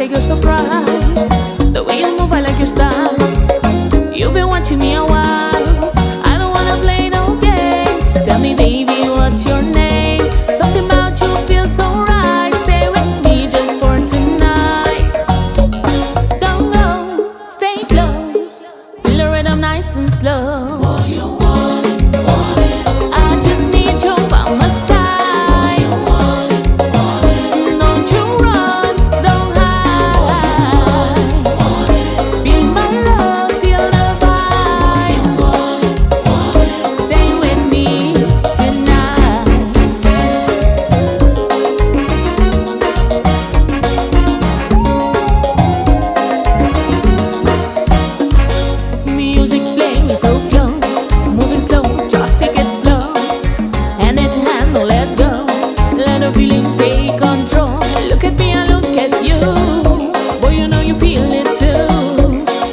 like you're surprised. The way you move, I like your style. You've been watching me a while. I don't wanna play no games. Tell me, baby, what's your name? Something about you feels so right. Stay with me just for tonight. Don't go, stay close. Feel the rhythm nice and slow. Oh, you want it, I just need you by my side. Want it. Don't you run, don't hide. Feel my love, feel the vibe. Stay with me tonight. Music playing so close, moving slow, just take it slow. Hand in hand, don't let go. Let the feeling take control. Look at me, I look at you. Boy, you know you feel it too.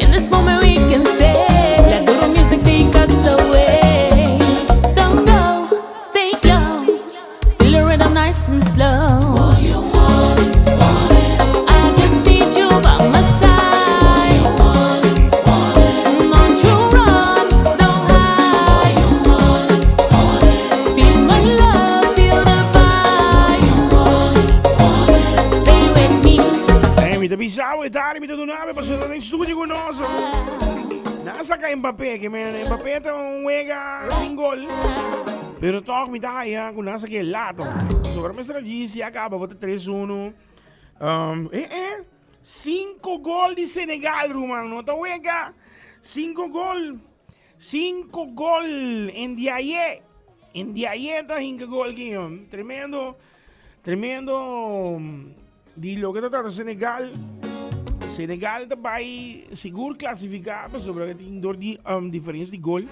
In this moment we can stay. Let the music take us away. Don't go, stay close. Feel the rhythm nice and slow. Oh, you want it. I just need you by my side. Don't you run, don't hide. Feel my love, feel the vibe. Stay with me. Mita Bissau e Dari Mita Dunave passano in studio con noi. Nasa kay Mbappé, que Mbappé tá juega sin gol. Pero toch mi tayo kung nasa kay lato. So para mesra se acaba bota 3-1. 5 gol de Senegal, Romano. Tá juega 5 gol. 5 gol en Diaye. En Diaye tá 5 gol aqui. Tremendo. Di lo que trata Senegal. Senegal daarbij seguro classificar, maar zodat het door die diferença de gol.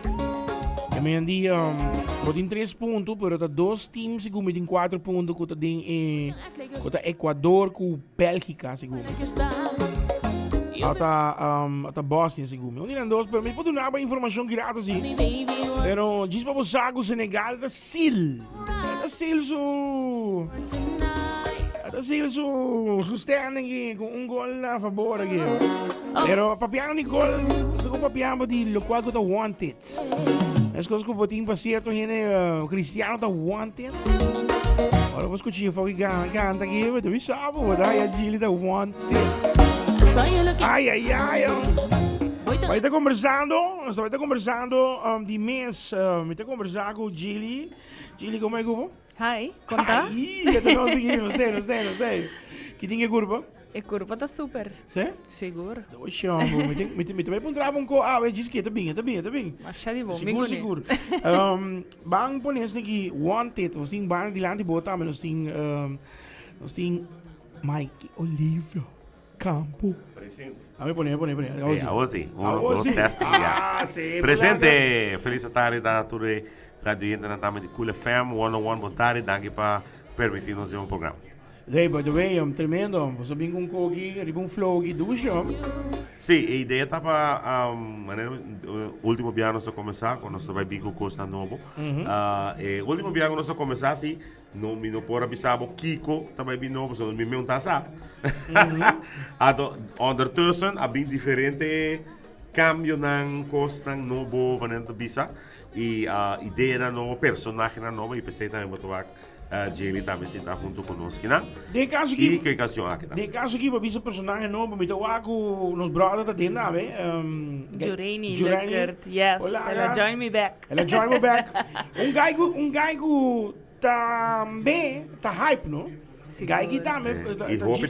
E men die wordt in 3 puntos, pero dat 2 teams seguro met in 4 puntos contra den contra Ecuador com Bélgica seguro. Ata Bosnia seguro. Onde não 2, pero me pode dar uma informação que rata assim. Pero diz para você que o Senegal tá sil. Tá sil so. Assim, sustentando com gol a favor aqui. Pero papiano de gol, só que papiano de lo qual está wanted. As coisas que o botinho passeiro o Cristiano está wanted. Ora, vou escutar o que canta aqui, mas tu sabe, o da a Gili está wanted. Ai. Vai estar conversando, de mês, vai estar conversando com o Gili. Gili, como é que é? Hi, conta? Ai, não sei. Que tem que curva? A curva tá super. Sim? Seguro. Oxe, me também pontrava um co. Eu disse que tá bem. Mas já de bom, Seguro. Bang por nesse aqui, wanted, nós tem bang de lá de botar, mas nós tem Mike Olivia Campo. Presente. Põe. Oggi, 1, 2, 3. Presente, feliz tarde da Tour Radio Internacional de Cool FM, 101, boa tarde, danke para permitir-nos fazer um programa. Hey, by the way, tremendo. Você vem com um coque, um flow aqui, duas. Sim, a ideia estava, o último ano nós começar, quando nós vai bico Costa Novo. O último ano nós começar, assim, não pode avisar o Kiko, também bem novo, só não me não tá sa. Ondertussen, há bem diferente cambio na Costa Novo, quando bisa. E a ideia na nova, personagem na nova, e pensei também botar Jelly também está junto conosco, né? De caso aqui, que ocasião aqui, de caso aqui, para esse personagem novo, me toca com nos brothers da tenda, Jureni, yes, ela join me back. Um guy que também tá hype, não? Guy que também e Hope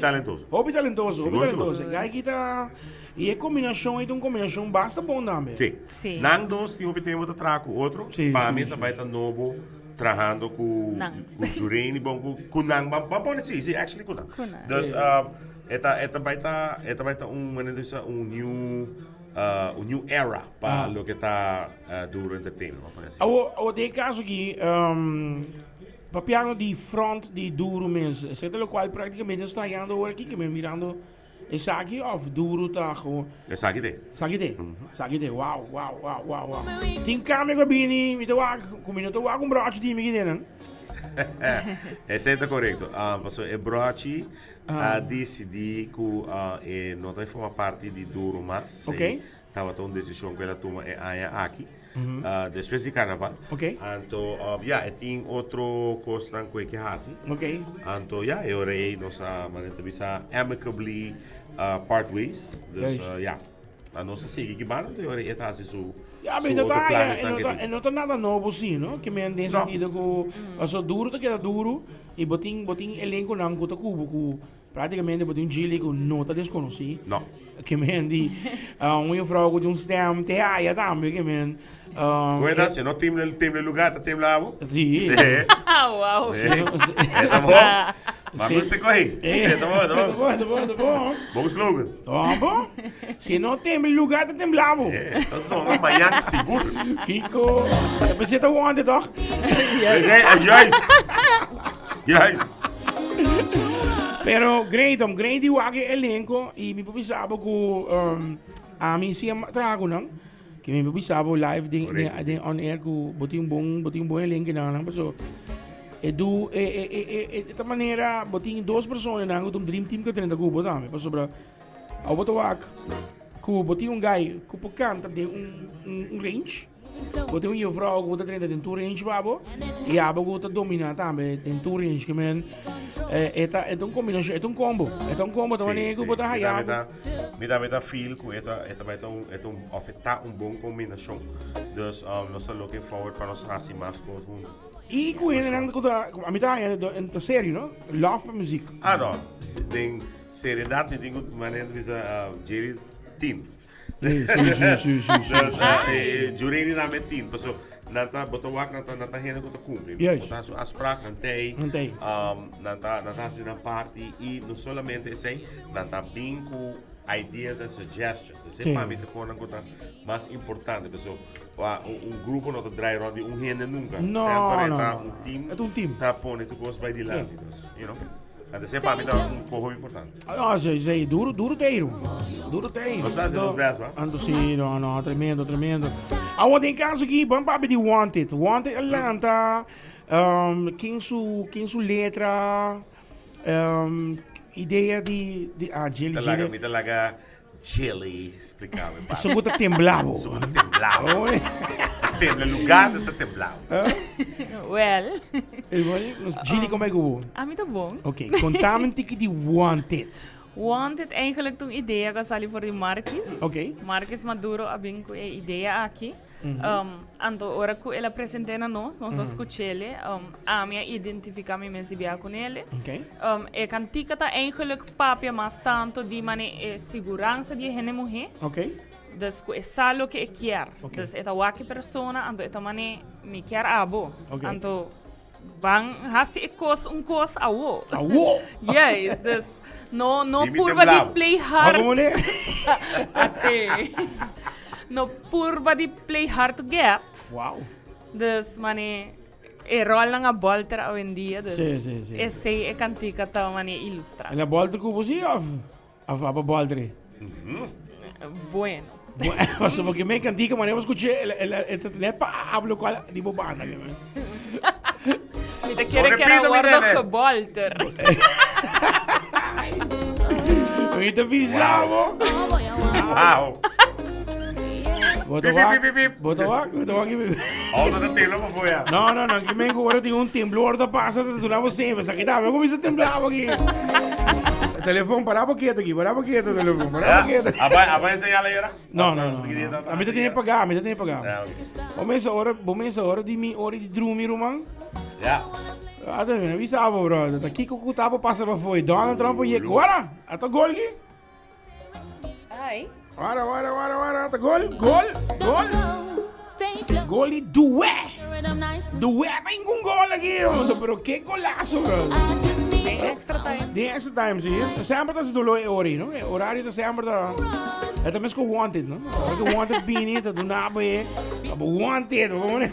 talentoso. Guy que tá e a combinação é uma combinação bastante bom também. Sim. Nang dos tem temos de trago outro. Para mim também está novo. Trabalhando com Jureni, com Nang, vamos dizer, actually com Nang. Dus, esta vai estar um new era para o que está duro entertainment, vamos dizer. De caso aqui, papiano de front de duro mesmo, certo? O qual praticamente está ganhando agora aqui, que me mirando essa aqui, of duro tá com. Essa aqui tem. Wow. Tem câmera com bini, me tô com broche de mim aqui dentro. É certo, correto. Passou é broche, decidi que não vai formar parte de Duro mais. Ok. Estava uma decisão que ela toma aqui. Depois de carnaval. Ok. Então, tem outro coisa que hace. Ok. Então, eu rei nossa maneira de bisa amicably part ways. Dus, a nossa sigue que banda eu rei está assim su. Mas não está nada novo sim, não? Que me tem sentido que o duro tá queda duro e botin elenco não que tá cubo praticamente botin Gili que não está desconhecido. Não. Que me andi vrouw de ons stem te haaien também que me Cuida se não tem lugar, tem lá. Sim. Uau. Tá bom. Mas você corre. Tá bom. Bom slogan. Tá bom. Se não tem lugar, tem lá. Tá só uma manhã seguro. Kiko, você tá onde, toch? Juist. Pero great o age elenco e me pensava que a mim se trago não que me pensava live de on air que botei bom elenco não pessoa e do esta maneira botei duas pessoas não um dream team que treina com o também para sobre ao botar que botei guy que canta de range. Botei vrouw que treina dentro do range babo e a abo que domina também dentro do range que men é combinação, é combo também que botar raiado. Me dá feel que vai afetar bom combinação. Dus nós estamos looking forward para nós fazer mais coisas juntos. E com ele a mitad é série, não? Love para música. Não. Tem seriedade, tem maneira de Jerry Tin. Sim. Jurei na metin, pessoal. Nata botawak nata hena ko ta cumpre. Yes. Nata asprak nantei. Nata sina party e não solamente esse, nata binco ideas and suggestions. Esse para mim te conan ko ta mais importante, pessoal. Grupo não te drai rodi hena nunca. Não. Team. É team. Tá pone tu goes by the land, you know. Esse para mim tá pouco importante. Sei, duro teiro. Você sabe os best, va? Ando sim, não, tremendo. Aonde em caso aqui, vamos para de Wanted Atlanta, quem su letra, ideia de Gili. Me talaga Chile, explicava. Isso está temblado. Tembla lugar, está temblado. Well. Gili, como é que é? A mim tá bom. Ok, contame um pouco de Wanted. Wanted eigenlijk toen ideia que sali voor de Marquis. Ok. Marquis Maduro abin com a ideia aqui. Anto ora que ela apresentei na nós escutei ele. A minha identificar me mesmo bem com ele. Ok. E cantica tá eigenlijk papia mas tanto de mane segurança de gente mulher. Ok. Dus é salo que quer. Okay. Dus é waki persona anto é mane me quer abo. Okay. Anto bang hasi kos awo. Awo. Yes, dus no Limite purva blau. di play hard. Como é? Ate. No purva di play hard to get. Wow. Dus mane rol na nga bolter a dia. Dus Sim. esse é cantica ta mane ilustra. Ela bolter com você ou a bolter? Bueno. Mas porque me cantica, mas eu escutei ela net para hablo com ela de bobana. Mita quiere que era guardo que bolter. Muito bizarro. Uau! Bota lá. Olha na tela para fora. Não, que me agora tem temblor da passa de tudo você, mas aqui tá, eu comecei a temblar aqui. O telefone parava quieto aqui, o telefone, parava quieto. Abai sem ela era? Não. A mim tem que pagar. Começa a hora de mim, hora de dormir, irmão. Ah, tá vendo? Avisava, brother. Daqui que o tava passa para fora. Donald Trump e agora? Até gol aqui. Ai. Ora, tá gol. Gol e dué vem com gol aqui, pero que golaço, bro. Tem extra time. Tem extra time, sim. Sempre tá se dolo horário, não? Horário tá sempre tá. É também com wanted, não? Que wanted bini, tá do nabo é. Wanted, vamos.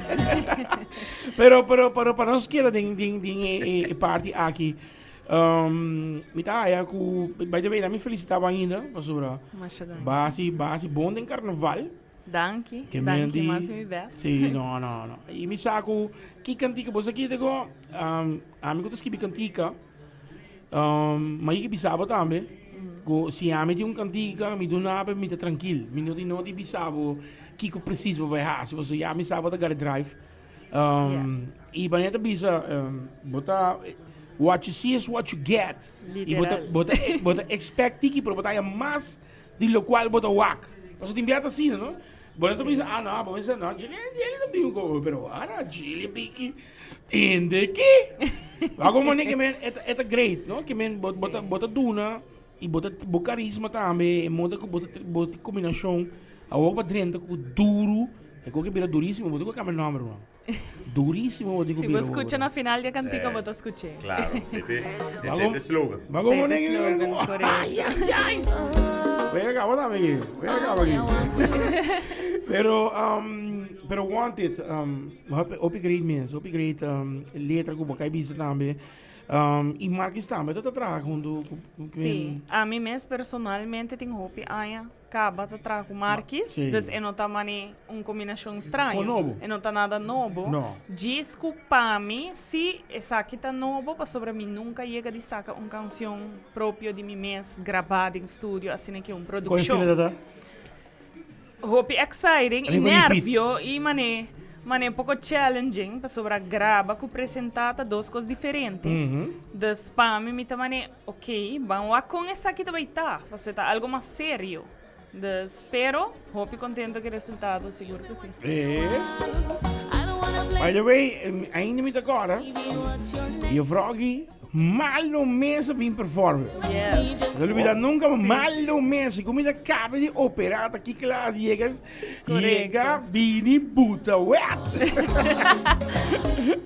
Pero para nós que tem parte aqui. Mitaya ku by the way, nami felicitava ainda, pasura. Masyadong. Base bom em carnaval. Danke. Que Danke, mas me best. Sim, não. E me saco, que cantica, você aqui, digo, amigo, tu escrevi cantica, mas eu que bisaba também. Se a mim tem cantica, me dá nada, me dá tranquilo. Me não tem bisaba, que eu preciso para vai se você já me sabe da drive. E para neta bisa, bota what you see is what you get. E bota expect que para botar mais de lo qual bota whack. Você tem biata assim, não? Bota bisa, não, vamos dizer não, ele também um pouco, pero ele pique ende que. Agora que men é great, não? Que men bota duna e bota carisma também, bota combinação, a roupa dentro com duro, é que vira duríssimo, bota com a câmera número 1. Duríssimo, digo. Se você escuta na final da cantica, você escuta. Claro, ese es el slogan. Vamos a slogan, correcto. Voy a acabar aquí. Pero wanted, op great mens, op great letra que você bisa também. E Marques também, tu trabalha com sim, a mim mesmo personalmente tenho hopi aia acaba de trabalhar com Marques, então não tá mani combinação estranha, não tá nada novo. Desculpa-me se essa aqui tá novo, para sobre mim nunca chega de sacar uma canção própria de mim mesmo gravada em estúdio, assim que produção. Hopi exciting, e nervio e mané um pouco challenging para sobre grava que apresentar duas coisas diferentes. Das para mim também ok, vamos lá com essa aqui também tá, você tá algo mais sério. Espero, hope contento com o resultado, seguro que sim. By the way, ainda me agora, eu fragi mal no mês bem performer. Não olvida nunca mal no mês, como ainda acaba de operar aqui classe chega bini buta wet.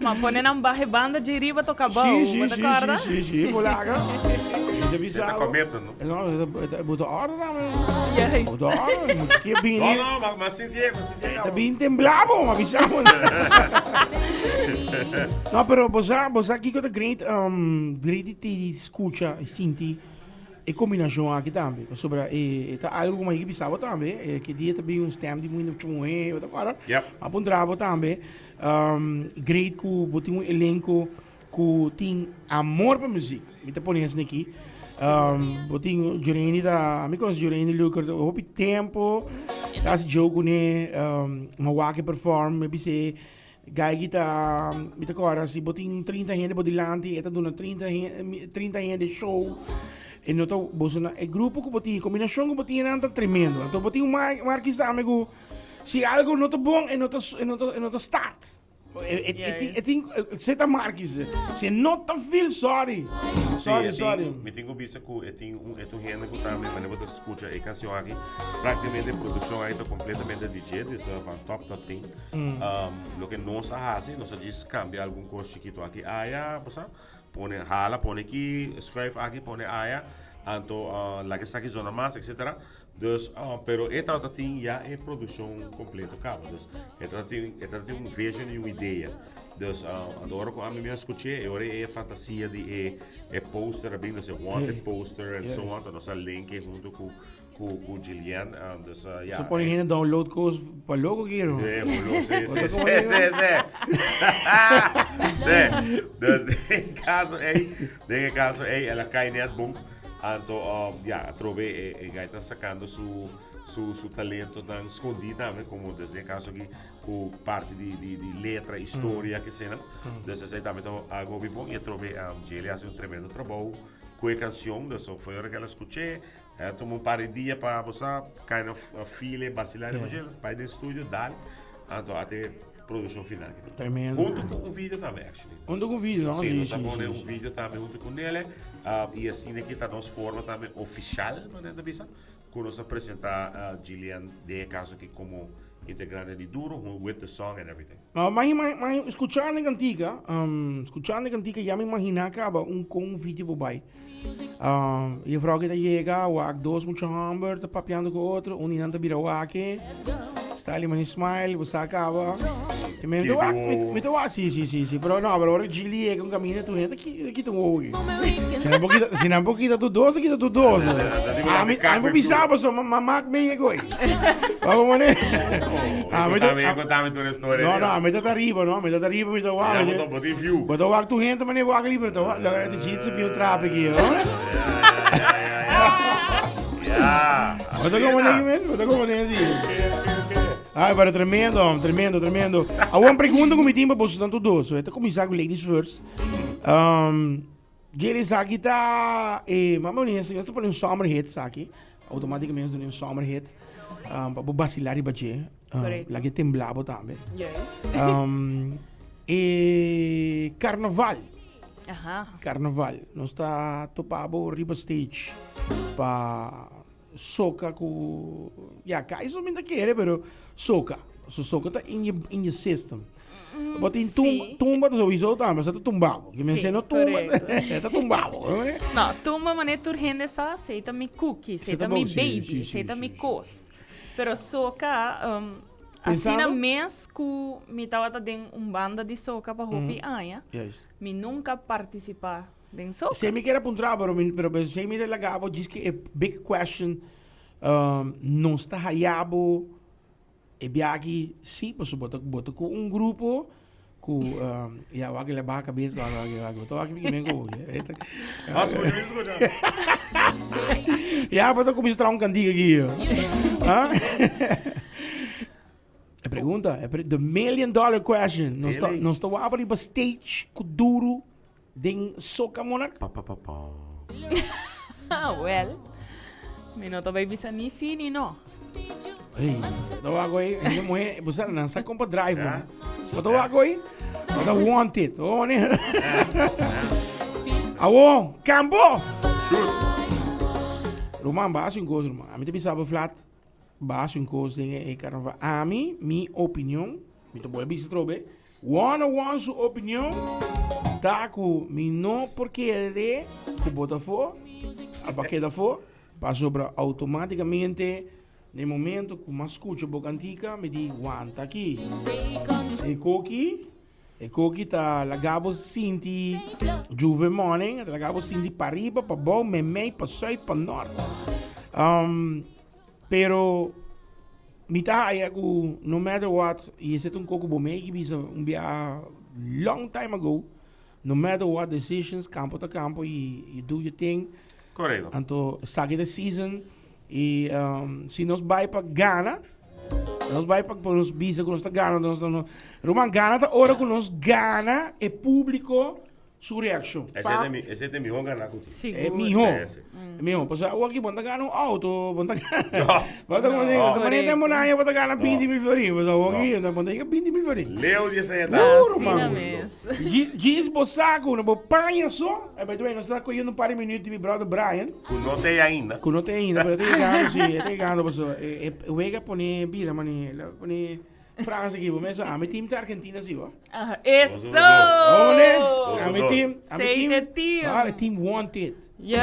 Mas põe na barra banda de riba toca bom, sim, volaga. Você tá comendo, não? Não, botou hora também. Botou hora, que bem. Não, mas sim, Diego. Tá bem temblado, mas avisamos. Não, pero você aqui que tá great te escuta e sente a combinação aqui também. Sobre tá algo como que pensava também, que dia também um stamp de muito chumé, outra coisa. Apontrava também. Great que botou elenco que tem amor para música. Me tá ponendo aqui. Botinho Jureni da me conheço Jureni Lucas o tempo tá se jogo né uma wake perform me bise gai guitar me agora se botinho 30 gente bodilante eta dona 30 gente show e não tô bosona é grupo que botinho combinação que botinho não tá tremendo então botinho Marques amigo se algo não tá bom e não tá start I think você tá Marques se não tá feel sorry. Me tenho visto que tem gente que também quando você escuta a canção aqui praticamente a produção aí tá completamente DJ isso é uma top thing lo que nós fazemos nós diz cambia algum coisa chiquito aqui você põe aqui escreve aqui põe anto lá que está aqui zona mais etc. Dus, pero esta tem já é produção completa, cara. Dus, esta tem uma vision e uma ideia. Dus, agora com a minha escutei, agora é a fantasia de poster, bem, dus, wanted poster and so on. Nós link junto com Gillian. Dus, ja. Você pode ainda download coisas para logo aqui, não? Sim. Dus, em caso aí, ela cai net bom. Anto, trove está sacando su talento tan escondido também, como desde o caso aqui, com parte de letra, história que cena. Desde aí também algo bem bom e trove ele faz tremendo trabalho com a canção, então foi a hora que ela escutei, tomou par de dias para você, kind of feel, vacilar com ele, para ir no estúdio, dar, até produção final. Tremendo. Junto com o vídeo também, actually. Junto com o vídeo, não? Sim, nós vamos fazer um vídeo também junto com ele. E assim aqui está nossa forma também oficial, né, da visa, que nós apresentar a Gillian de caso aqui como integrante de Duro, with the song and everything. Mas escuchando a cantica, já me imaginava que era um vídeo por aí. E a frau que chega, o dois muito hamburger, tá papeando com o outro, não tá vira o aqui. Está ali, mas smile, você acaba. Me tô assim, sim. Pero agora Gillian com caminho, tu entra aqui tu ouve. Se não pouquinho tu 12, aqui tu 12. Amo bisaba so mamak me goi. Vamos mané. Contame tu história. No, me tá arriba, no, me tá arriba, me tá lá. Eu tô view. Botou o tu gente, mané, o livre, tá. Lá de jeito subiu trap aqui, Botou como nem, man? Botou como nem assim. Ai, para tremendo. A uma pergunta que me tinha para você tanto doce. Eu tô começar com ladies first. Eles aqui tá, mas eu estou fazendo summer hits aqui, automaticamente estou fazendo summer hits, para vacilar e bater, lá que temblava também. Yes. E carnaval, Carnaval, nós está topado riba stage para soca com, cá isso me quer, mas soca está in your system. But in tumba sowieso tá, mas tá tumbado. Que me ensino tumba, tá tumbado. Não, tumba mané turrende só aceita mi cookie, aceita mi baby, aceita mi cos. Pero soca, assim na mês que me tava dentro banda de soca para hopi aia, me nunca participar dentro soca. Se me quer apontar, pero se me delagabo diz que é big question, não está hayabo. E biagi sim, posso botar com grupo com ya wag lebar a cabeça wag botar aqui que mengo. Nossa, mas isso já. Ya botar como estrar candiga aqui. A pergunta, the $1 million question. Não estou a abrir para stage com duro den soca monarca. Well, me não tô bem pensando nisso nem não. Ei, botou água aí, ainda morrer, você não sabe como drive, né? Botou água aí, botou wanted, né? Awo, campo! Roman, baixo em coisa, Roman. A mim te pensava flat, baixo em coisa, e caramba. A mim, minha opinião, me tô boa bisa trobe, one sua opinião, tá com mim não porque ele, que bota for, a baqueta for, passou para automaticamente. No momento que eu escuto a boca antiga, me diz, tá aqui. E coqui tá lagabo sinti juve morning, lagabo sinti para riba, para bom, me para sul, para norte. Pero, me tá aí que, no matter what, e esse é coco bom, que bisa long time ago, no matter what decisions, campo to campo, you do your thing. Correto. Então, sabe the season. E se nós vai para Ghana, nós vai para nós bisa que nós está Ghana, nós Roman Ghana tá hora que nós Ghana é público sua reação. Esse é meu Ghana. É meu, porque o aqui bota Ghana auto, bota Ghana. Bota como nem, bota maneira de monaia, bota Ghana 20 florim, bota o aqui, bota maneira 20 florim. Leo de essa idade. Roman. Diz bosaco, não panha só. É bem, nós está correndo um par de minutos de brother Brian. Conotei ainda, mas tem Ghana, sim, tem Ghana, pessoal. O ega põe bira, mani, põe França aqui, mas a minha time tá Argentina assim, ó. Isso! A minha time, say the team. Ah, team wanted. Yes.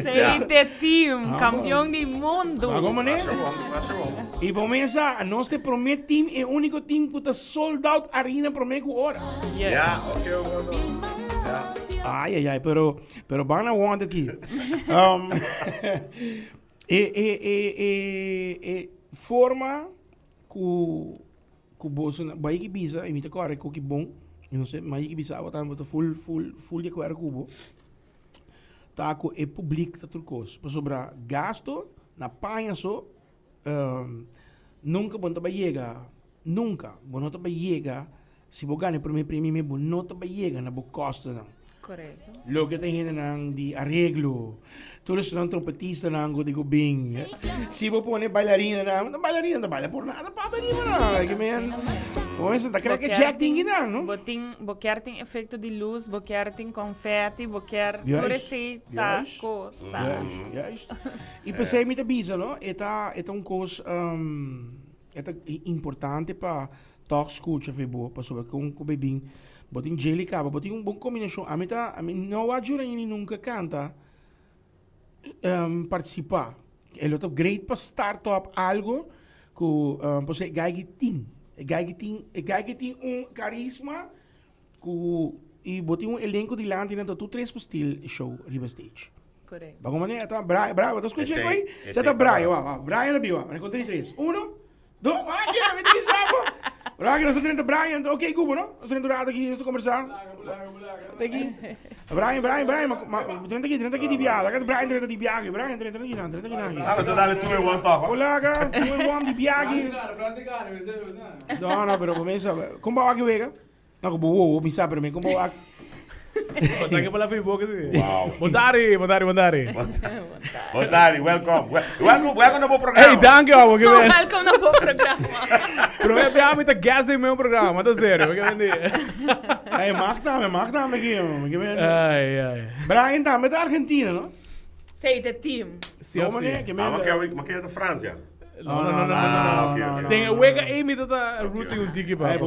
Say the team, campeão do mundo. Vamos né? E começa a nós te promete time é o único time que tá sold out arena promete hora. Yeah, okay. Ai, pero van a wanted aqui. Forma que Bolsonaro vai que bisa imita corre que bom eu não sei mas que bisa botar botar full de corre cubo tá com é público tá tudo coisa para sobrar gasto na panha só nunca bom tá vai chegar nunca bom tá vai chegar se você ganha primeiro prêmio bom não tá vai chegar na boa costa não. Correto. Lo que tem nang di arreglo. Tulos ng trompetista nang digo bing. Si bo pone bailarina na baila por nada pa bari na. Que men. O essa da creio que Jack tem não, não? Boquer tem efeito de luz, boquer tem confete, boquer tudo esse tacos. Yes. E pensei me te bisa, no? Eta coisa eta importante para talk escuta febo para sobre com bebim. Botin jelly caba, botin bom combinação. A mim não ajuda ele nunca canta participar. Ele é great para startup algo que você gai tem carisma que e botin elenco de lante na tu três postil show riba stage. Correto. Bago maneira, tá? Brian, tá escutando aí? Você tá Brian, ó. Brian da Bio, ó. Contei 3. 1, 2, aqui, me tem que saber. Brian, nós estamos Brian, ok, Cubo, não? Nós estamos aqui, nós estamos conversando. Tá aqui. Brian, trenta aqui de viagem. Brian, trenta de viagem. Brian, trenta aqui, não. Ah, você dá-lhe 2 in 1 top. Olá, 2 in 1 de viagem. Não, pero começa. Como vai aqui, vega? Não, como me sabe, mas como vai Basta que pala Facebook itu. Wow. Montari. Welcome na po programa. Hey, danke ako. Welcome na po programa. Pero may biya mi ta gas im meu programa, tá sério. Hey, maak namen aqui. Ai. Brian, tá, met de Argentina, não? Say the team. Como né? Que Maar que é da França. No. Okay. Tem wega Amy dat route un tiki ba.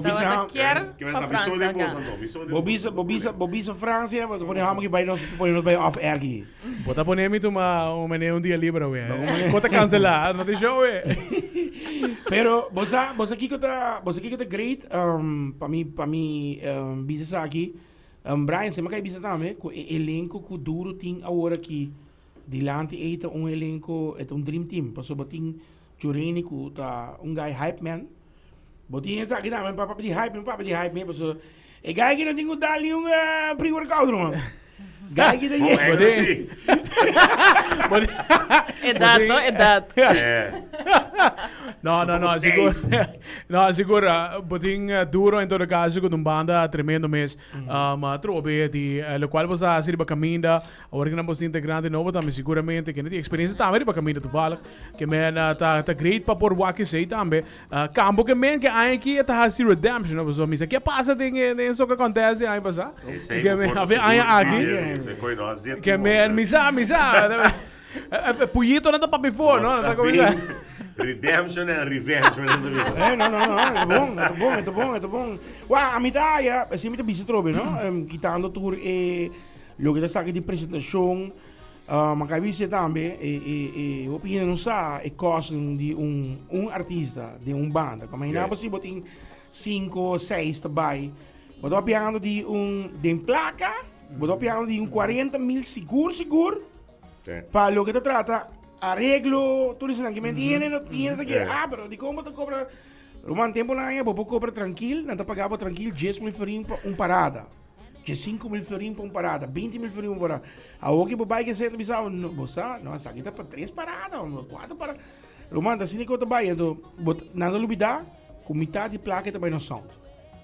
Bobisa França, mas depois vamos aqui vai nós off air aqui. Bota poner mi tu um dia livre we. Bota cancelar, não tem show we. Pero você aqui que tá great para mim business aqui. Brian, você me quer business também, com elenco que duro tem agora aqui. Dilante eita elenco, é dream team, passo botin Jureni ku ta guy hype man. Botin essa aqui também para de hype, mesmo, passo. E guy que não tem que dar pre-workout, não. Guy que daí. Edad. No, siguro, boting duro em todo caso com banda tremendo mês. Trobe di lo qual você a sirva caminda, agora que não você integrante novo também seguramente que não tem experiência também para caminda toevallig. Que men tá great para por waki sei também. Campo que men que aí aqui tá hasi redemption, não so misa que passa tem isso que acontece aí passa. Que men aí aqui. Que men misa. Pujito não tá para before, não? Tá como Redemption and revenge. Não, é bom. A mitad é sempre busy trobe, não? Quitando tour e logo da saque de apresentação, macabise também e opinião não sa e custo de artista, de banda. Como ainda você botem 5, 6 também. Botou piano de placa, botou piano de 40,000 seguro. Para lo que te trata arreglo, tú dices que me tiene, no tiene, pero de cómo te cobra, Roman tempo na área, vou cobrar tranquilo, não te pagava tranquilo, 10,000 florim para parada, 5,000 florim para parada, 20,000 florim para parada. A outra que vai que você pensava, não, essa aqui tá para 3 paradas, 4 paradas. Roman, assim que eu te vai, então, não dúvida, com metade de placa também no sound.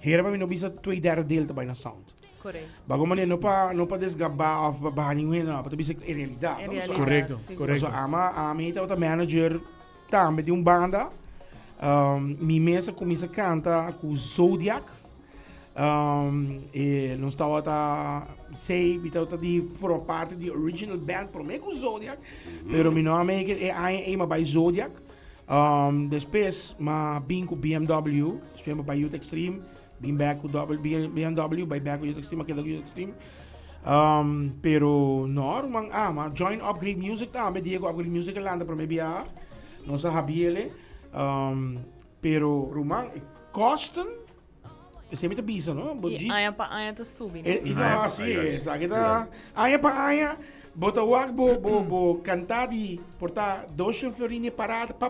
Hera para mim não bisa 2/3 dele também no sound. Correto. Bago man não para desgabar of babahanin não, para bisa em realidade. Correto. So ama ita outra manager também de banda. Mi mesa começa a cantar com Zodiac. E não estava a sei, então de for parte de original band para mim com Zodiac. Pero mi nome é by Zodiac. Depois ma bem com BMW, espema by Youth Extreme. Been back with BMW, by back with Youth Extreme, aquele Youth Extreme. Pero ma join Upgrade Music também, Diego Upgrade Music landa para mim não sa habiele. Pero Roman, costam é sempre a bisa, não? Aia tá subindo. Sim, sabe tá. Aia pa aia, bota bo cantar de portar 200 florini parada, tá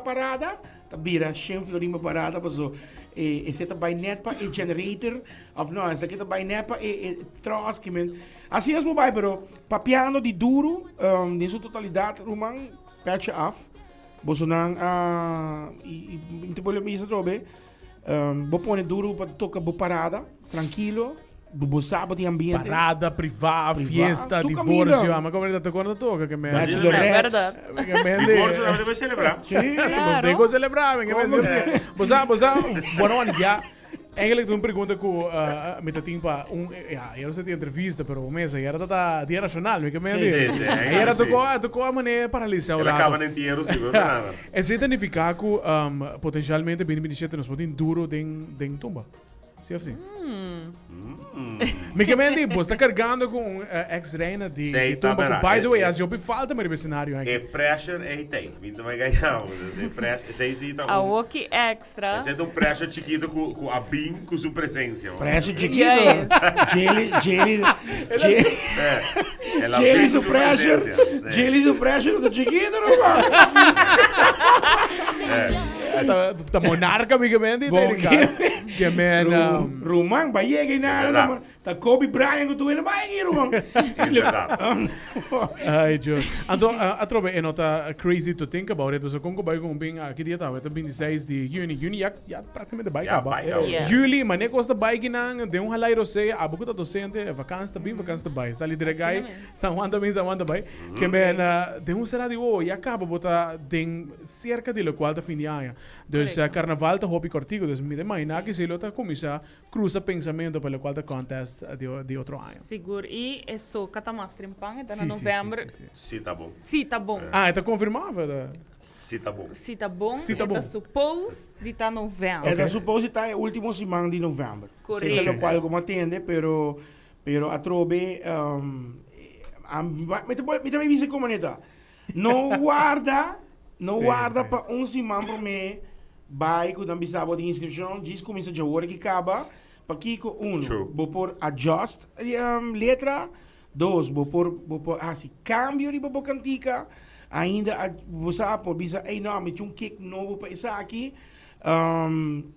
vira 100 florini parada, passou. E você tá by net para e generator of não, essa aqui tá by net para e troço que men. Assim é o vai, pero pa piano de duro, em sua totalidade, Roman patch off. Bosonang inte pode me trobe. Bo pone duro para tocar bo parada, tranquilo. Do sábado de ambiente. Parada, privada, fiesta, divórcio. Mas como ele tá tocando, toca. Que é verdade. Divórcio não deve celebrar. Sim, claro. Tem que celebrar. Você, bueno, já. Eigenlijk toen pergunta com met dat team pa eu não sei de entrevista, pero mesa era da dia nacional, me que me sim. Era tocou a maneira paralisar. Ela acaba inteiro, sim, nada. É significa que potencialmente 2027 nós podemos duro den tumba. Sim, assim. Me que me diz, você está carregando com ex-reina de tumba. By the way, as eu falta mais cenário aqui. É pressure é tem, então vai ganhar. É pressure, sei se tá. A walk extra. Esse é pressure chiquito com a bim com sua presença. Pressure chiquito. Jelly su pressure. Jelly suppression do chiquito, Roman. Ta monarca bigamente que men Roman, vai chegar nada, tá Kobe Bryant que tu ainda vai aqui, Roman. Ai, Joe. Então, a trobe é nota crazy to think about it. So, como vai com bem aqui dia tava, 26 de Juni já praticamente vai acabar. Juli, mas nem costa bike nang, de halai rosé, a buku ta docente, vacância bem vacância vai. Sali diregai, San Juan também vai. Que men de será de já acaba bota den cerca de lo qual da fim de ano. Dus carnaval tá hobby cortigo, dus me imagina que se lo tá começa cruza pensamento pelo qual da contest de outro ano. Seguro. E é só catamaster trimpang, então em novembro. Sim, tá bom. Sim, tá bom. Ah, tá confirmado? Sim, tá bom. Sim, tá bom. Sim, tá bom. Tá supposto de estar novembro. Está suposto estar no último semana de novembro. Correto. Sei pelo qual como atende, pero a trobe me também disse como neta. Não guarda para semana por mês. Vai com também sábado de inscrição, diz começa de hora que acaba. Para aqui com vou por adjust letra. 2, vou por assim, cambio de boa cantica. Ainda você pode dizer, ei não, me tinha kick novo para isso aqui.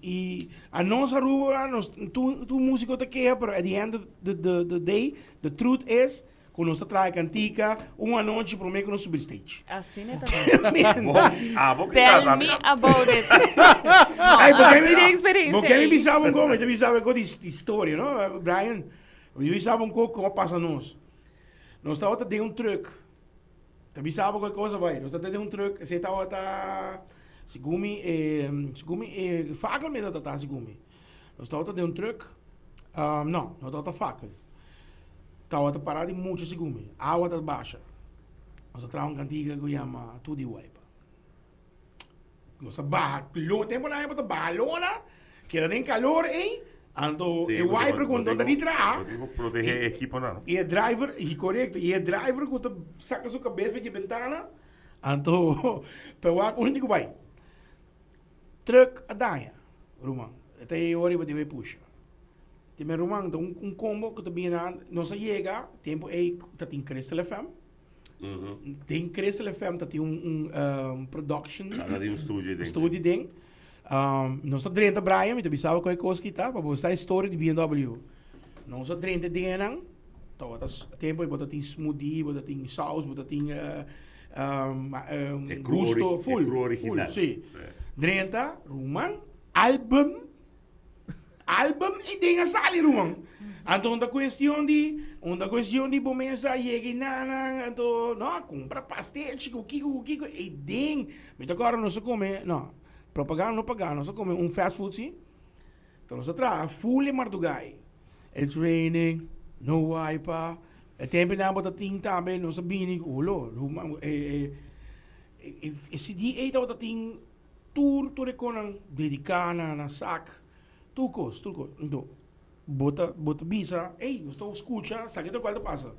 E a nossa rua, tu músico tá quer, pero at the end of the day, the truth is, quando nós traz cantica, uma noite por meio que nós subir stage. Assim é também. Tell me about it. Assim é a experiência. Porque me sabe como, me sabe como de história, não, Brian? Me sabe como passa nós. Nós estávamos de truck. Também sabe qualquer coisa vai. Nós estávamos de truck, você estava segumi fakel met dat segumi. Nós estávamos de truck. Não, nós estávamos fakel. Estava parado em muito segumi. Água está baixa. Nós estávamos cantiga que chama tudo de wipe. Nós barra, tempo na época barra lona, que era nem calor, hein? Ando e wiper quando anda de trás. Proteger a equipe não. E driver, correto. E driver quando saca sua cabeça de ventana, ando pewa quando que vai. Truck a daia, Roman. Até hora vai ter puxa. Tem Roman, um combo que também não se chega, tempo é que tem Crystal FM. Tem Crystal FM, tem production. Tem estúdio dentro. Não só drenta Brian, então sabe qual é coisa que tá, para você a história de BMW. Não só drenta dentro, então tempo aí bota tem smoothie, bota tem sauce, bota tem gusto full, sim. Drenta, Roman, album e tem a sali Roman. Então da questão de bombença chega na, então não compra pastel, o que e tem, mas agora não se come, não. Propaganda não pagar, nós comemos fast food, sim. Então nós traz full martugai. It's raining, no wiper. É tempo na bota ting também, nós sabemos, esse dia aí tá ting tour reconang dedicada na sac. Tudo. Então, bota bisa, ei, nós estamos escuta, sabe que qual passa.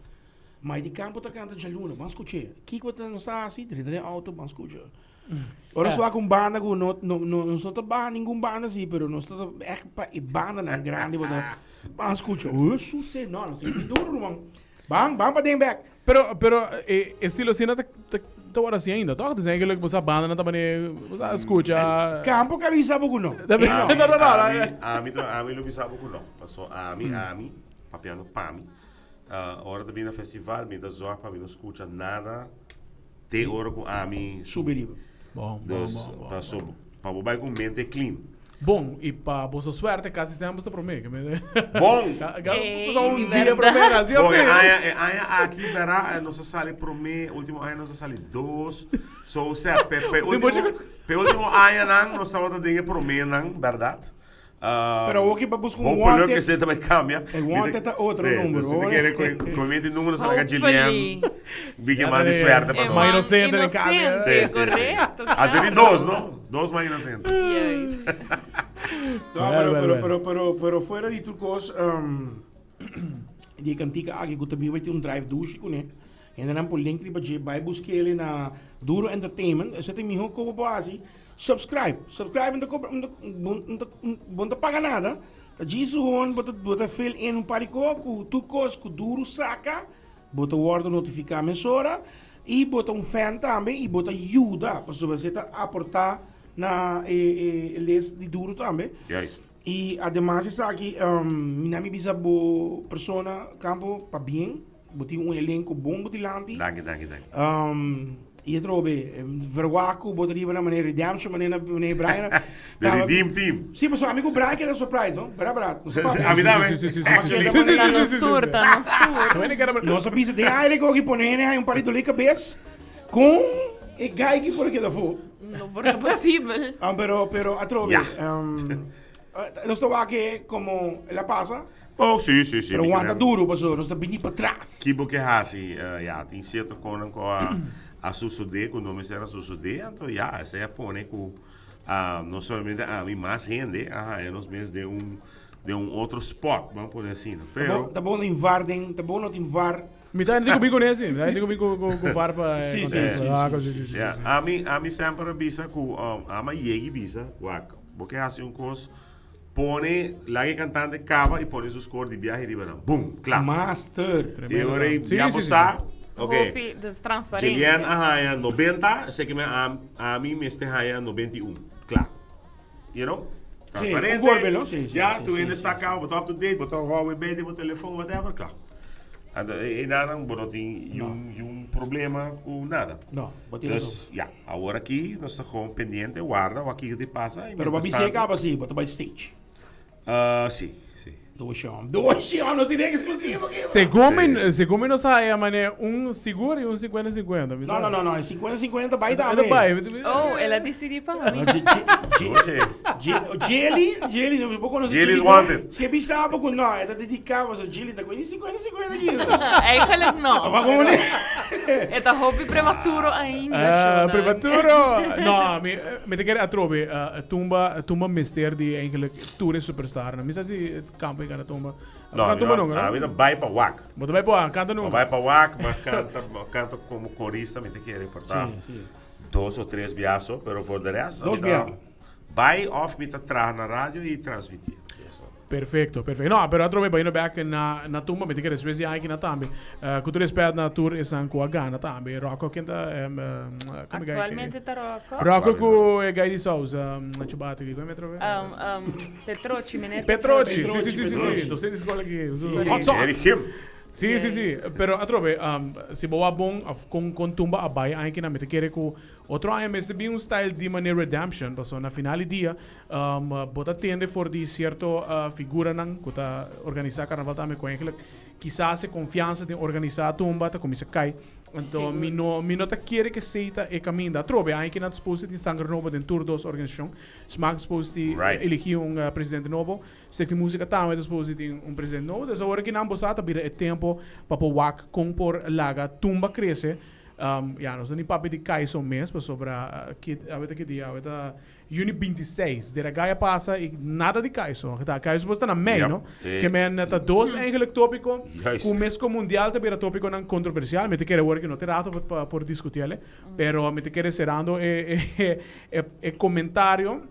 Mas de campo tá canta de luna, vamos escutar. Que coisa não está assim, de auto, vamos escutar. Ora só com banda que não estou trabalhando nenhuma banda assim, pero não estou banda na grande, vamos escutar. Isso sei não sei duro, irmão. Vamos para dentro back. Pero estilo assim não tá agora assim ainda, toca dizendo que você banda não tá bem, você escuta. Campo que avisa pouco não. A mim não avisa pouco não. Passou a mim, papiano pami. Hora também na festival, me dá zoar para mim não escuta nada. Tem hora com a mim subir. Bom. Passou para o bairro com mente clean. Bom, e para boa sorte, quase sempre está para mim. Bom! Só dia para mim, assim. Bom, aqui verá, nossa sala para mim, último ano nossa sala 2. So, pe último ano nossa outra dia para mim, verdade? Pero aqui para buscar wanted. Que você também cambia. Wanted é outro número. Você quer com números na Gillian. Diga mais de suerte para nós. Mais inocente em casa. Correto. Até 2, não? 2 mais inocentes. Pero fora de tudo coisa, de cantica aqui que também vai ter drive douche, né? Ainda não por link para vai buscar ele na Duro Entertainment. Você tem melhor como base. Subscribe não paga nada. Tá disso bota fill in parico com tu cos com duro saca, bota word notificar mensora E bota fan também, e bota ajuda, para você aportar na les de duro também. Juist. E además está aqui, minha bisa bo persona campo para bem, boti elenco bom botilante. Dank je. E trobe, verwaku, botaria na maneira redemption, maneira Brian. De Redeem Team. Sim, mas o amigo Brian que era surprise, não? Barato. Avidame. Nossa bisa tem aire que põe aí parito ali cabeça com e gai que por aqui da fo. Não é possível. Pero atrobe. Nós estamos aqui como ela passa. Oh, sim. Pero aguanta duro, pessoal. Nós estamos vindo para trás. Kibo que hasi, tem certo conan com a suceder, com o nome será suceder, então essa é põe com não somente a mim mais gente, nós mesmos de outro spot, vamos poder assim, pero tá bom invadem, tá bom não invar. Me dá nem comigo nesse, me dá nem comigo com farpa. Sim. A mim sempre bisa com a mãe yegi bisa, porque assim coisa põe lá que cantante cava e põe seus cores de viagem de verão, boom, claro. Master. E agora já passar. Okay. Das transparência. Julian haya 90, sei que a mim me este haya 91. Claro. You know? Transparente. Sim, voorbeeld, sim. Ja, tu ainda saca, botar up to date, botar o Huawei BD, botar o telefone, whatever, claro. E nada, não tem um problema com nada. Não, dus, agora aqui, nós estamos com pendente, guarda, o aqui que te passa. Pero para você acaba assim, bota backstage. Sim. Dois anos de exclusivo. Segundo nós aí, mané, seguro e 50-50. Não, 50-50 vai dar. Oh, ela decidiu para mim. Jelly, não vou conhecer. Jelly is wanted. Se pensava que não, ela dedicava a Jelly, tá com 50-50 aqui. Aí falei não. É hobby prematuro ainda. Prematuro? Não, me te quero atrobe, tumba mister de eigenlijk tour superstar. Não sei campo cara tumba. A vida vai para WAC. Mas vai para canta não. Vai para WAC, mas canta como corista, me te quero importar. Sim. 2 ou 3 viajes, pero for de resto. 2 viajes. Vai off me te trazer na rádio e transmitir. Perfeito. No, pero atrove vai no back na tumba, me te quero especial aqui na tambe. Cultura espera na tour é sanco a Gana tambe. Rocco que tá Atualmente tá Rocco. Rocco com é Gai de Souza, na chubata aqui, como é trove? Petroci, Petroci. Sim. Você escola aqui. Hot sauce. Sim. Pero atrove, se boa bom com tumba a baia aqui na me te quero com outro ano me recebi style de maneira redemption, passou na final dia, bota tende for de certo figura nang kuta organizar carnaval também com ele, quizás se confiança de organizar tumba ta começa cai. Então mi no ta quer que seita e caminho da trobe aqui na disposto de sangue novo de tour dos organização, smaak disposto de elegir presidente novo, se que música também disposto de presidente novo, então agora que não bosata bira é tempo para o WAC compor laga tumba cresce. Nós nem papo de caixa mês para sobre que dia, Juni 26, de Gaia passa e nada de caixa. A caixa está na meio, não? Que men tá dois eigenlijk tópico, o mês mundial também era tópico não controversial, me te quero ver que não terá por discutir, pero me te quero cerrando é comentário.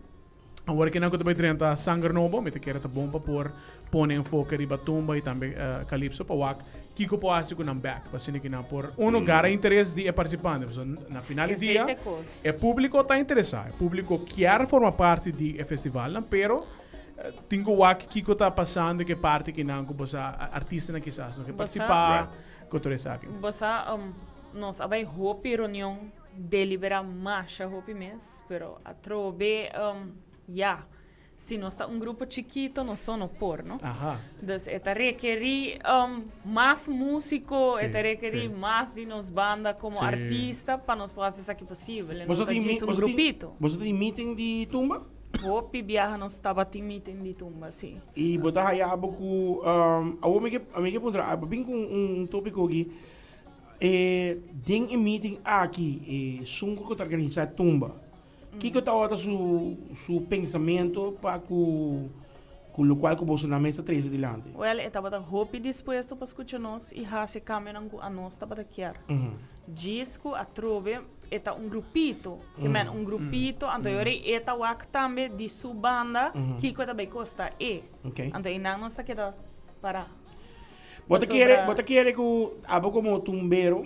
Agora que não que também 30 sangue novo, me te quero tá bom para por pôr enfoque de batumba e também calypso para WAC. Kiko po asi ko ng back pasini kina por gara interesse de participante so, na final do dia é público tá interessado, é público quer formar parte de festival pero tingo wak Kiko tá passando que parte que não bosa artista na quizás no que participar com todo isso aqui bosa nós abai hope reunião delibera marcha hope mes pero a trobe se nós está grupo chiquito, nós somos por, não? Então, esta requerir mais músico, esta requerir mais de nos banda como artista para nós fazer isso aqui possível. Você tem grupito. Você tem meeting de tumba? Hope viaja nós estava tem meeting de tumba, sim. E botar aí a boco, a minha pontra, bem com tópico aqui. Tem meeting aqui, sunco que organizar tumba. Que está outra su pensamento para o qual que você na mesa 13 adiante? Well, estava da hope disposto para escutar nós e se caminham a nós estava da quer. Disco a trove eta grupito, que men grupito, então eu eta wak também de sua banda que também costa então inang nós está queda para. Bota querer que abo como tumbeiro.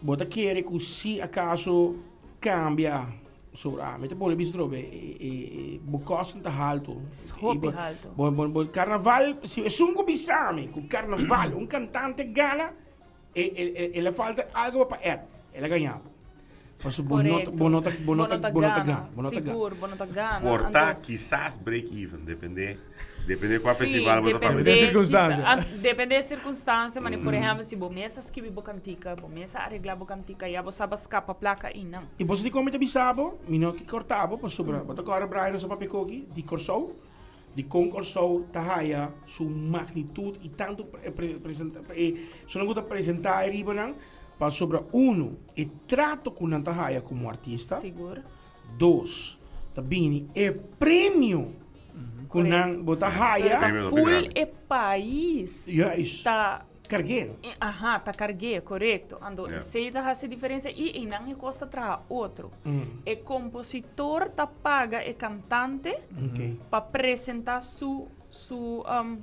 bota quiere que si acaso cambia sobre a mete pole bistro bukosten te alto. Hopi alto. Bon carnaval, si es un bisame, con carnaval, un cantante gana e le falta algo para él. Ele ganhava. Mas bonota gana. Seguro, bonota gana. Porta, quizás break even, depende qual festival você tá Depende da circunstância. Depende da circunstância, mas por exemplo, se você escreve bocantica, você arregla bocantica, e você sabe escapa placa e não. E você come também sabe, mino que cortava, para sobre, bota agora Brian sa papicoki, de corso, de concorso tahaya su magnitude e tanto se não gusta apresentar ribanan, para sobre e trato com a tahaya como artista. Seguro. 2, também é prêmio kunang botahaya full e país tá cargueiro tá cargueiro, correto. Ando sei da essa diferença e não custa tra outro e compositor tá paga e cantante para apresentar su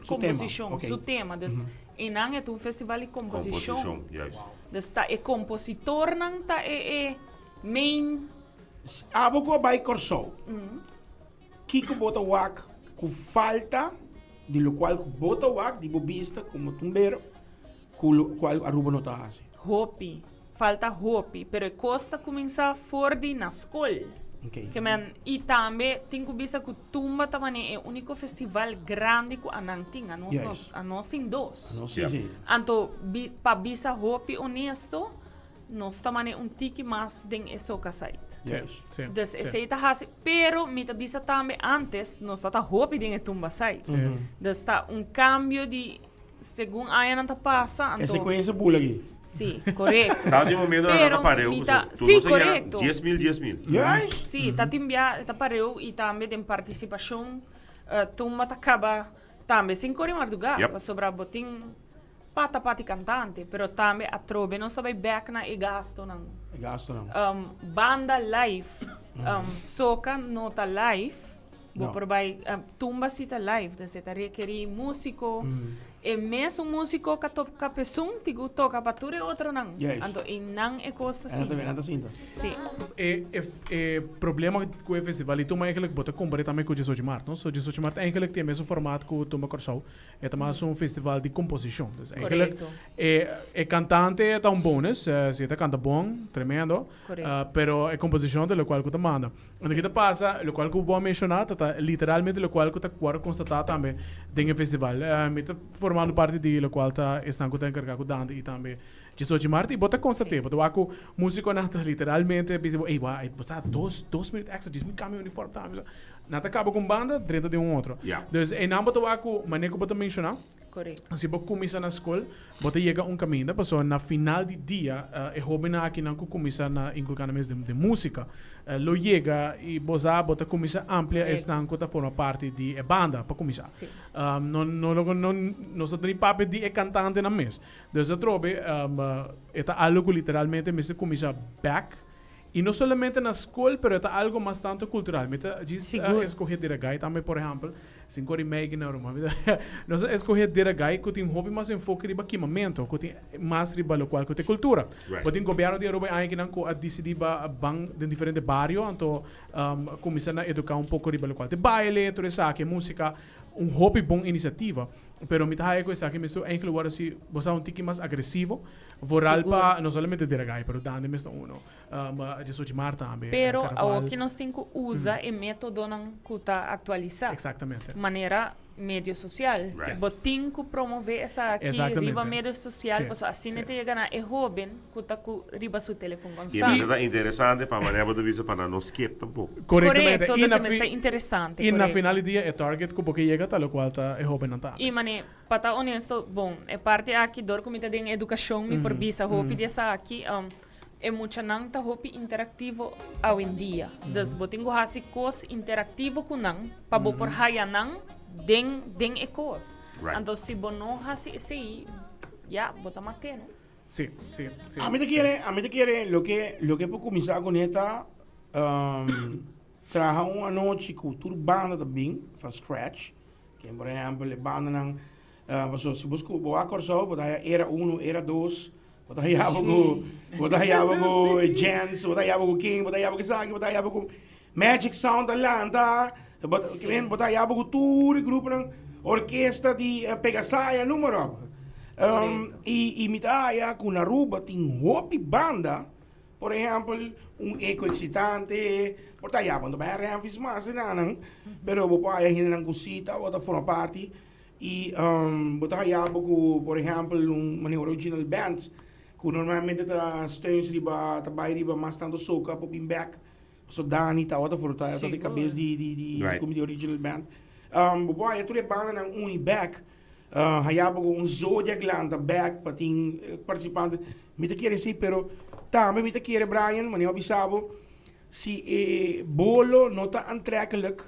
composição, su tema e não é um festival de composição tá e compositor não tá é main abo ko vai corso Kiko bota wak com falta de lo qual bota wak de bobista como tumbero com lo qual aruba não tá assim. Hopi, falta hopi, pero costa começar fora na escola. Que man e também tem que bisa que tumba também é o único festival grande que a não tem, a nós tem dois. Anto para bisa hopi honesto, nós também tique mais den esoca site. Dus esse tá hasi, pero mita bisa também antes nós tá hopi den tumba site. Dus tá cambio de segundo a não tá passa, anto. Essa conhece bula aqui. Sim, correto. Tá de momento não pareu. Sim, correto. 10.000. Yes. Sim, tá timbia, tá pareu e também tem participação, tumba tá acaba também sem correr madrugada, para sobrar botim pati cantante, pero também a trobe não sabe back na e gasto não. Banda live, soca nota live, vou provar tumba cita live, então você tá requerir músico, e mesmo músico que toca pessoa, tigo toca para tudo outro não. Então e não é coisa assim. Sim. Problema com o festival, então eigenlijk bota comparar também com o 18 de março, não? So 18 de março eigenlijk tem mesmo formato que o Tumba Corsau, é também um festival de composição. Dus eigenlijk é cantante é um bônus, se tá canta bom, tremendo, pero é composição de lo qual que tá manda. Então que tá passa, lo qual que vou mencionar, tá literalmente lo qual que tá quase constatar também dentro do festival. Me tá formando parte de lo qual tá estão tá encarregado dando e também 18 de março e bota constatei, bota o músico nata literalmente pensou, ei, vai botar 2 minutos extra, diz me cambia uniforme tá, nata acaba com banda, dentro de outro. Dus e não bota o maneco bota mencionar. Correto. Se você começa na escola, você chega caminho, passou na final do dia, é jovem aqui não começa na inculcar mesmo de música, lo chega e você começa amplia, estão que forma parte de banda para começar. Não só tem papel de cantante na mesa. Então eu trobe é algo literalmente mesmo começa back. E não somente na escola, mas é algo bastante cultural. Diz escolher diragai também, por exemplo, sem correr meio na Roma. Nós escolher diragai que tem hobby mais enfoque de equipamento, que tem mais riba local, que tem cultura. Porque tem governo de Aruba aí que não decide bang de diferentes bairros, então começar a educar pouco riba local. De baile, tudo isso aqui, música, hobby bom iniciativa. Pero mi taja eko esa que me so en lugar si vos a un tiki más agresivo, voral pa no solamente diragai, pero dande mesmo uno, de so chimar também. Pero o que nós tem que usar é método não cuta atualizar. Exatamente. Maneira mídia social. Botin que promover essa aqui riba mídia social, pues assim não te gana é jovem cuta ku riba su telefone constante. E isso é interessante para maneira de visa para não skip tampoco. Corretamente. Correto, isso é interessante. E na final do dia é target que porque chega tal qual tá é jovem não tá. E mane para honesto, bom, é parte aqui dor comida de educação me por visa hope dessa aqui é muito não tá hope interativo ao em dia. Das botingo hasi cos interativo com não para bo por haya não den ecos. Então se bono hasi esse ya bota mateno. Sí. A mí te quiere lo que puedo comenzar con esta trabajar una noche cultura banda também, from scratch. Que por exemplo, a banda não se busca o acorde só, era 1, era 2, Botahayaba ko Jens, botahayaba ko King, botahayaba ko Saki, botahayaba ko Magic Sound Atlanta, botahayaba ko tudo grupo ng orquestra di Pegasaya numero. Imitaya com Aruba tem hopi banda, por exemplo, eco excitante, botahayaba no vai reanfis mas nanang, pero botahaya hinang kusita ou da forma parte botahayaba ko, por exemplo, original bands. Que normalmente tá steuns riba, tá bai riba mas tanto soca pop in back. So Dani tá outra for tá de cabeça de como de original band. Boy, tu banda nang uni back. Hayaba ko Zodiac Lanta back pating participante. Mita querer sei pero também mita querer Brian, mas eu bisabo se bolo nota aantrekkelijk.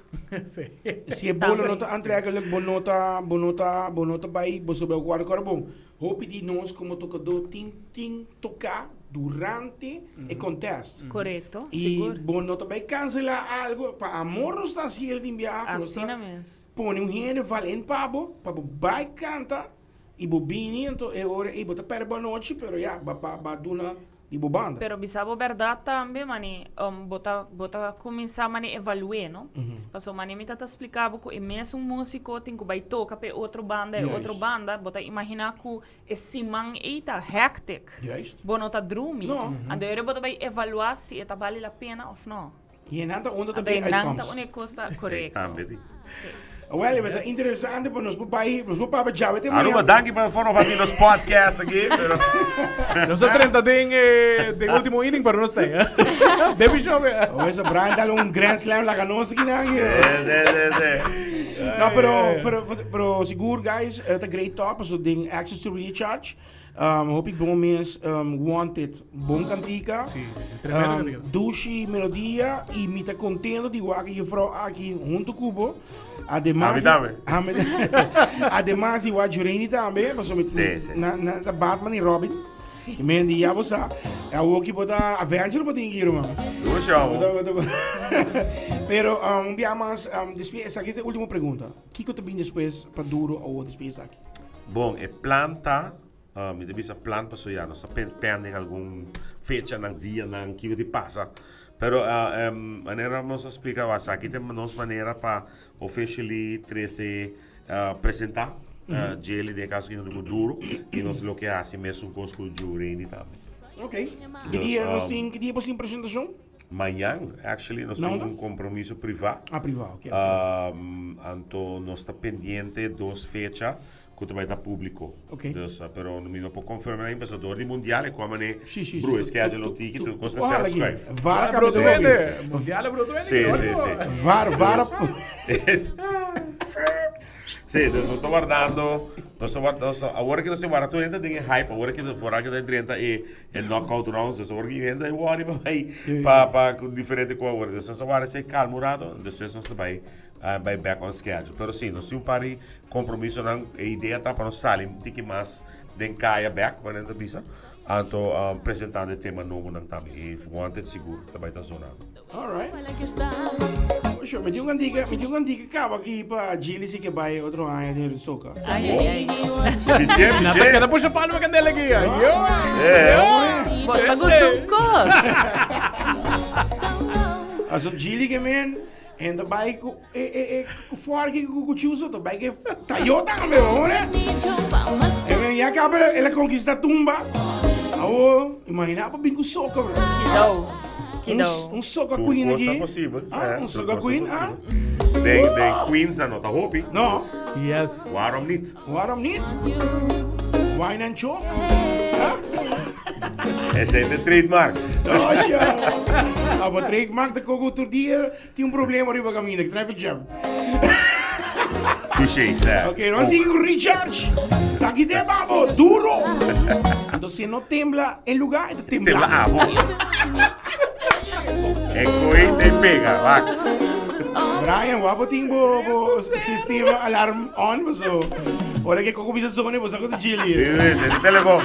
Se bolo nota aantrekkelijk, bonota bai, bosobe o carbon. Hoop die nós como tocador tem tocar durante o contest. Correto, e seguro. E bonota vai cancelar algo para amor não está se ele de enviar. Assim mesmo. Põe gênero valendo para vai cantar e bobini então é hora e bota para boa noite, pero já ba duna di banda. Pero bisabo verdade também, mani, bota começar mani evaluar, não? Passo mani me tata explicava que é mesmo músico tem que vai tocar para outra banda e outra banda, bota imaginar que esse man eita hectic. Bono tá drumi. Ando eu bota vai evaluar se eta vale a pena ou não. E nada onde também nada onde custa correto. Sim. Well, é interessante para nós papai já vai ter mais. Aruba, danke para foram fazer nos podcast aqui, pero nós 30 tem último inning para nós tem. Deve chover. Essa Brian dá Grand Slam lá canos aqui na. Não, pero seguro guys, it's a great top, so ding access to recharge. Hoop ik bom mens wanted bom cantica. Douche melodia e me tá contendo de que je vrouw aqui junto cubo. Además, igual Jureni também, na Batman e Robin. E me dia você, eu aqui botar Avenger botar aqui, irmão. Pero mais depois aqui a última pergunta. Que eu te vim depois para duro ou depois aqui? Bom, é planta. Me deve ser plano para sonhar, não sabe pendem algum fecha ng dia ng que te passa. Pero maneira vamos explicar aqui temos maneira para officially 13 apresentar ele de caso que não é duro e nós lo que assim mesmo com o júri também. Ok. Que dia você tem apresentação? Amanhã, actually, nós temos compromisso privado. Privado, ok. Então, nós estamos pendente dos fechas que vai estar público. Ok. Dus, pero não me pode confirmar ainda, mas door die mundial como né, bro, es que há de notícia que tu consegue escrever. Vara cabelo mundial bro, sim. Vara. Sim, nós estamos guardando, agora que nós estamos guardando, ainda tem hype, agora que fora que da 30 e knockout rounds, nós agora que ainda é o ano para diferente com agora, nós estamos guardando esse calmurado, depois nós vai back on schedule. Pero sim, nós temos para compromisso na ideia tá para nós sair, tem que mais den caia back quando ainda bisa, então apresentando o tema novo não também, e wanted seguro também está zonado. Alright. Poxa, me diga que acaba aqui para Gili se que vai outro ano de soca. Ai. Cada puxa palma candela aqui. Você gostou com? Also Gili que men en de bike fora que cuchuso de bike Toyota meu, né? E acaba ela conquista tumba. Imagina para bem com soca, bro. Soca queen aqui. Possível. Soca queen. Tem queens na nota hobby. No. Yes. Waarom niet? Wine and choke. Esse é o trademark. O trademark da Coco outro dia tinha problema ali para caminho, traffic jam. Touché, certo. Ok, nós seguimos o recharge. Tá aqui de babo, duro. Então se não tembla em lugar, tembla. É coisa de pega, vai. Brian, wabo ting bo sistema alarm on, so. Ora que Coco bisa zone, você com o Gili. Sim, telefone.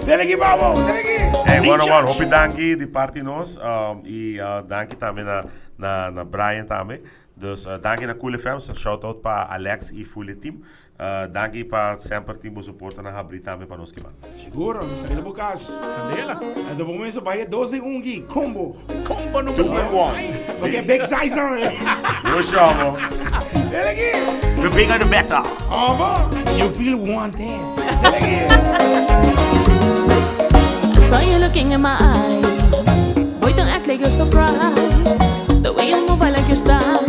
Delegi babo, delegi. Agora, hope danke de parte nós e danke também na Brian também. Dus dank je naar Cool FM. Shout out para Alex e Fully Team. Dank je para sempre timbo suporta na Habrita me para nós que man. Seguro, sai da bukas. Candela. E dopo momento vai 12 ungi combo. Combo no 2 in 1. Porque big size na. Yo chamo. Dele aqui. The bigger the better. You feel wanted. I saw you looking in my eyes. Boy, don't act like you're surprised. The way you move, I like your style.